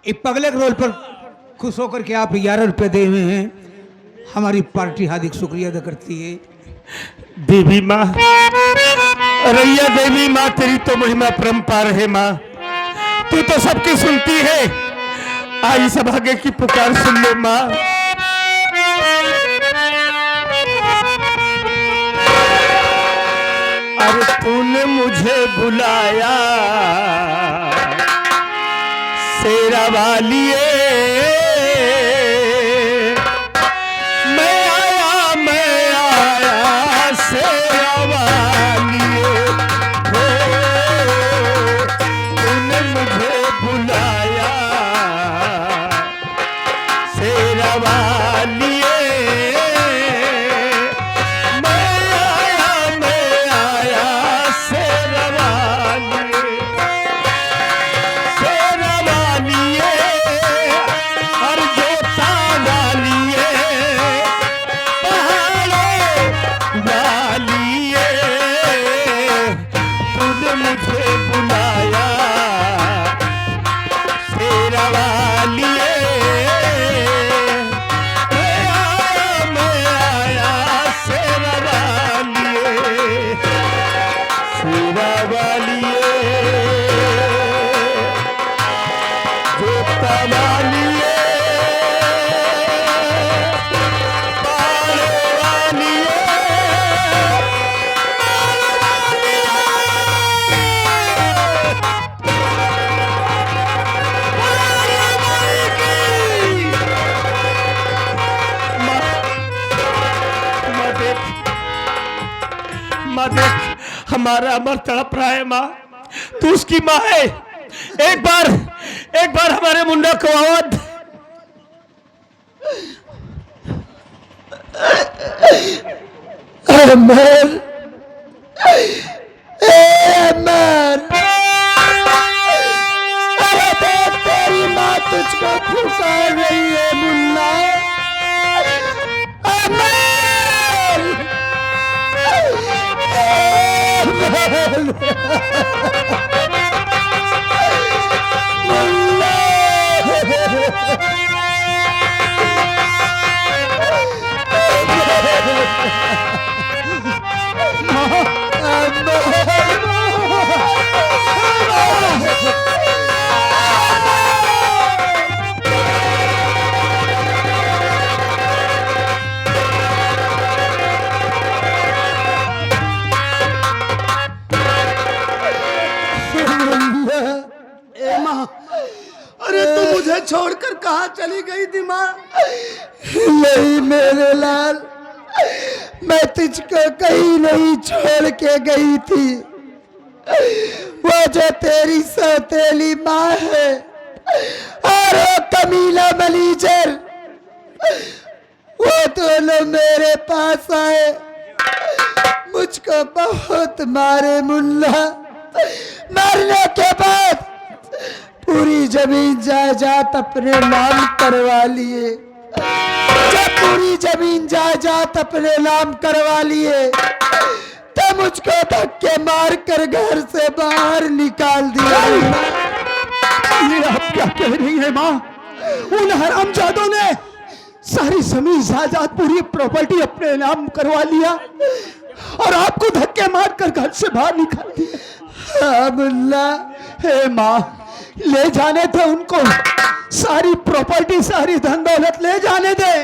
इस पगले के रोल पर खुश होकर के आप 11 रुपये दे हुए हैं, हमारी पार्टी हार्दिक शुक्रिया अदा करती है। देवी माँ, रैया देवी माँ, तेरी तो महिमा परम्पार है माँ, तू तो सबकी सुनती है। आई सब आगे की पुकार सुन ले माँ। अरे तूने मुझे बुलाया शेरा वालिए, हमारा अमर तड़प रहा है माँ, तू उसकी माँ है। एक बार हमारे मुंडा को आवाज। अमर, अमर, अरे देख तेरी माँ तुझको पुकार रही है मुन्ना। अमर, छोड़कर कहाँ चली गई थी माँ? नहीं मेरे लाल, मैं तुझको कहीं नहीं छोड़ के गई थी। वो जो तेरी सौतेली माँ है और वो कमीला मलीजर, वो दोनों मेरे पास आए, मुझको बहुत मारे मुन्ना। मरने के बाद पूरी जमीन जायदाद अपने नाम करवा लिए। जब पूरी जमीन जायदाद अपने नाम करवा लिए तो मुझको धक्के मार कर घर से बाहर निकाल दिया। ये आप क्या कह रही है माँ? उन हरामजादों ने सारी जमीन जायदाद पूरी प्रॉपर्टी अपने नाम करवा लिया और आपको धक्के मार कर घर से बाहर निकाल दिया। हाँ मुल्ला। हे माँ, ले जाने थे उनको, सारी प्रॉपर्टी सारी धन दौलत ले जाने दे।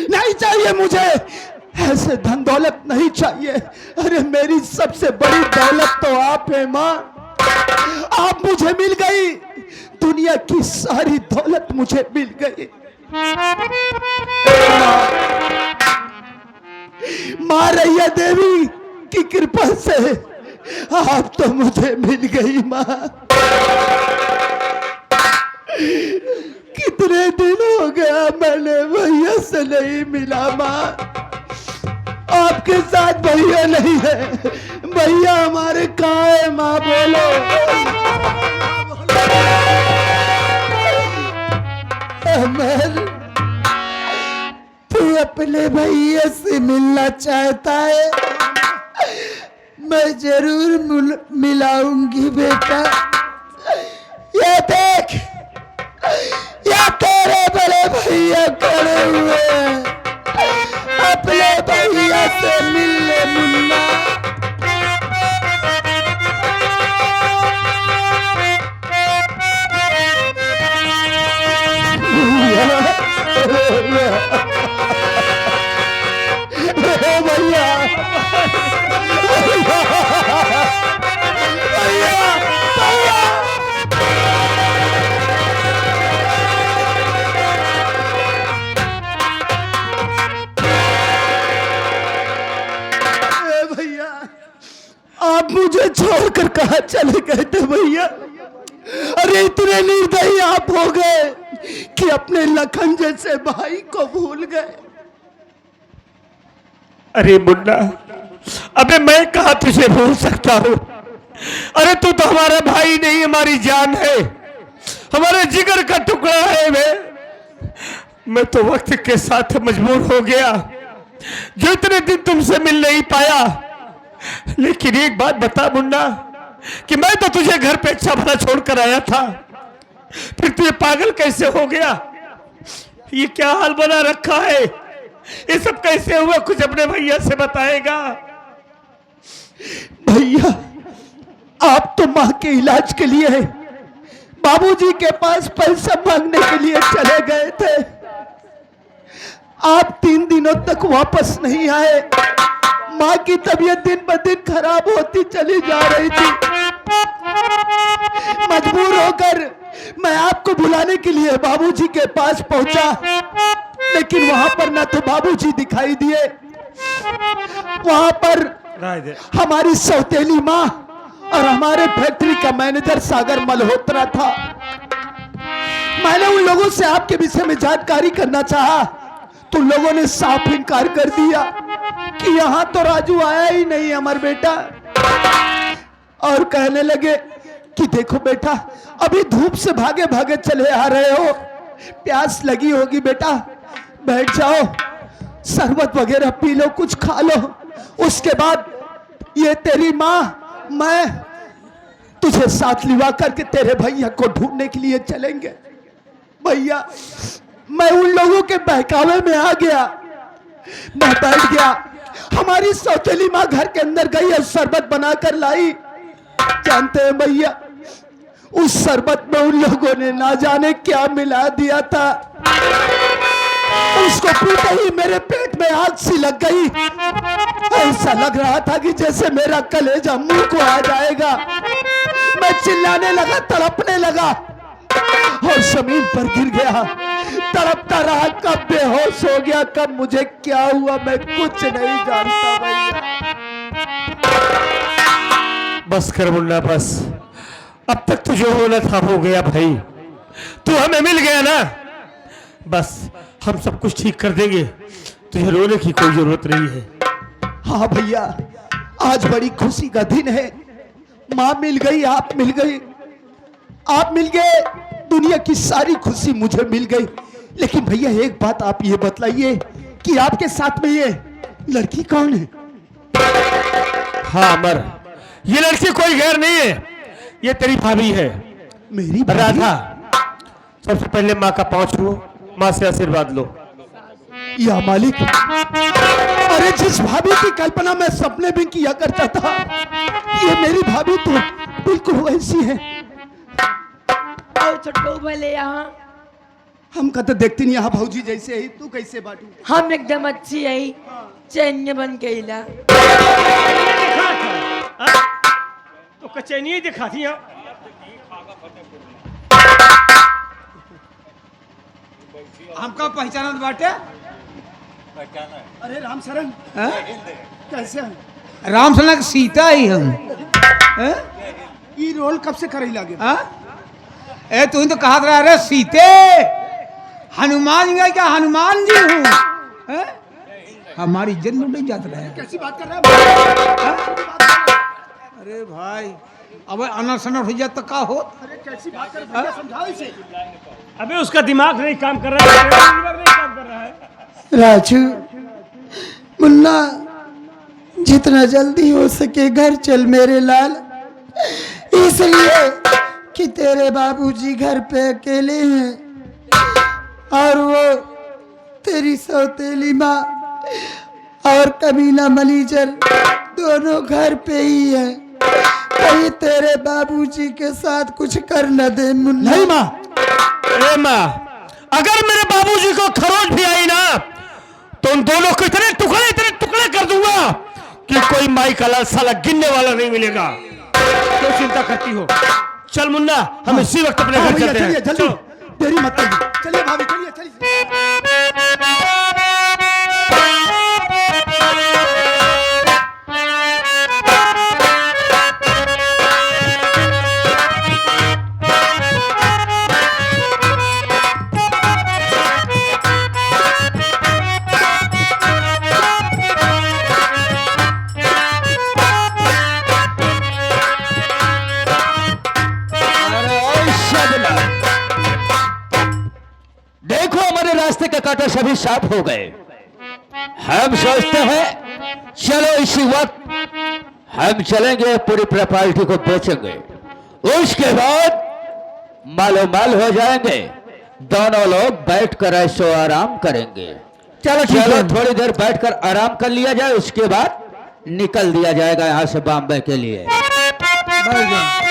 नहीं चाहिए मुझे ऐसे धन दौलत, नहीं चाहिए। अरे मेरी सबसे बड़ी दौलत तो आप है माँ, आप मुझे मिल गई, दुनिया की सारी दौलत मुझे मिल गई। माँ रैया देवी की कृपा से आप तो मुझे मिल गई माँ। कितने दिन हो गया मैंने भैया से नहीं मिला माँ। आपके साथ भैया नहीं है, भैया हमारे कहाँ है माँ? बोलो। अमर, तू अपने भैया से मिलना चाहता है? मैं जरूर मिलाऊंगी बेटा। ये देख, भैया खड़े हुए हैं, अपने भैया से मिल ले मुन्ना। आप मुझे छोड़कर कहा चले गए थे भैया? अरे इतने निर्दयी आप हो गए कि अपने लखन जैसे भाई को भूल गए। अरे मुन्ना, अबे मैं कहा तुझे भूल सकता हूँ? अरे तू तो हमारा भाई नहीं, हमारी जान है, हमारे जिगर का टुकड़ा है। मैं तो वक्त के साथ मजबूर हो गया जो इतने दिन तुमसे मिल नहीं पाया। लेकिन एक बात बता मुन्ना, कि मैं तो तुझे घर पे अच्छा भला छोड़कर आया था, फिर तू ये पागल कैसे हो गया? ये क्या हाल बना रखा है? ये सब कैसे हुआ? कुछ अपने भैया से बताएगा? भैया, आप तो माँ के इलाज के लिए बाबूजी के पास पैसा मांगने के लिए चले गए थे। आप 3 दिनों तक वापस नहीं आए। माँ की तबीयत दिन ब दिन खराब होती चली जा रही थी। मजबूर होकर मैं आपको बुलाने के लिए बाबूजी के पास पहुंचा, लेकिन वहां पर ना तो बाबूजी दिखाई दिए, वहां पर हमारी सौतेली माँ और हमारे फैक्ट्री का मैनेजर सागर मल्होत्रा था। मैंने उन लोगों से आपके विषय में जानकारी करना चाहा तो लोगों ने साफ इनकार कर दिया कि यहाँ तो राजू आया ही नहीं अमर बेटा, और कहने लगे कि देखो बेटा, अभी धूप से भागे भागे चले आ रहे हो, प्यास लगी होगी बेटा, बैठ जाओ, शरबत वगैरह पी लो, कुछ खा लो, उसके बाद ये तेरी माँ मैं तुझे साथ लिवा करके तेरे भैया को ढूंढने के लिए चलेंगे। भैया, मैं उन लोगों के बहकावे में आ गया, मैं बैठ गया। हमारी सौतेली माँ घर के अंदर गई और शरबत बनाकर लाई। जानते हैं भैया, उस शरबत में उन लोगों ने ना जाने क्या मिला दिया था। उसको पीते ही मेरे पेट में आग सी लग गई। ऐसा लग रहा था कि जैसे मेरा कलेजा मुंह को आ जाएगा। मैं चिल्लाने लगा, तड़पने लगा और जमीन पर गिर गया। तड़पता रहा, कब बेहोश हो गया, कब मुझे क्या हुआ मैं कुछ नहीं जानता भैया। बस कर मुन्ना, बस। अब तक तुझे होना था हो गया भाई, तू हमें मिल गया ना, बस हम सब कुछ ठीक कर देंगे, तुझे रोने की कोई जरूरत नहीं है। हाँ भैया, आज बड़ी खुशी का दिन है। माँ मिल गई, आप मिल गई, आप मिल गए, दुनिया की सारी खुशी मुझे मिल गई। लेकिन भैया एक बात आप ये बतलाइए कि आपके साथ में ये लड़की कौन है? हाँ अमर, ये लड़की कोई गैर नहीं है, ये तेरी भाभी है, मेरी राधा। सबसे पहले माँ का पांव छुओ, माँ से आशीर्वाद लो। या मालिक, अरे जिस भाभी की कल्पना मैं सपने में किया करता था, ये मेरी भाभी तो बिल्कुल वैसी है। छोटो भले यहाँ हम कहते देखती नहीं यहाँ भौजी जैसे ही, तू कैसे बाटू? हम एकदम अच्छी है, चैन्य बन के इला तो कचैनी दिखाती है। हमका पहचानत बाटे? अरे राम शरण, कैसे हैं? राम सनक सीता ही हम। ये रोल कब से करे लगे? ए तू तो कहा रहा, अरे सीते हनुमान जी, क्या हनुमान जी हूँ? हमारी इज्जत लूट नहीं जाता है। कैसी बात कर रहा है? अरे भाई, अब अनर सनर हो जाता का हो? अरे कैसी बात कर रहा है? समझाओ इसे। अबे उसका दिमाग नहीं काम कर रहा है, नहीं काम कर रहा है। राजू, मुन्ना, जितना जल्दी हो सके घर चल मेरे लाल, इसलिए कि तेरे बाबूजी घर पे अकेले हैं और वो तेरी सौतेली माँ और कमीना मैनेजर दोनों घर पे ही है। कहीं तेरे बाबूजी के साथ कुछ कर न दे मुन्ना। नहीं माँ, ए माँ, अगर मेरे बाबूजी को खरोच भी आई ना तो उन दोनों को इतने टुकड़े कर दूंगा कि कोई माई का लाल साला गिनने वाला नहीं मिलेगा। क्यों चिंता करती हो? चल मुन्ना, हम इसी वक्त अपने हाँ घर भैया, चलते चलिए हैं। जल्दी, चलो। देरी मत करिए। चलिए भाभी, चलिए चलिए। देखो हमारे रास्ते का कांटा सभी साफ हो गए। हम सोचते हैं चलो इसी वक्त हम चलेंगे, पूरी प्रॉपर्टी को बेचेंगे, उसके बाद मालो माल हो जाएंगे। दोनों लोग बैठकर ऐसो आराम करेंगे। चलो थोड़ी देर बैठकर आराम कर लिया जाए, उसके बाद निकल दिया जाएगा यहाँ से बॉम्बे के लिए। बस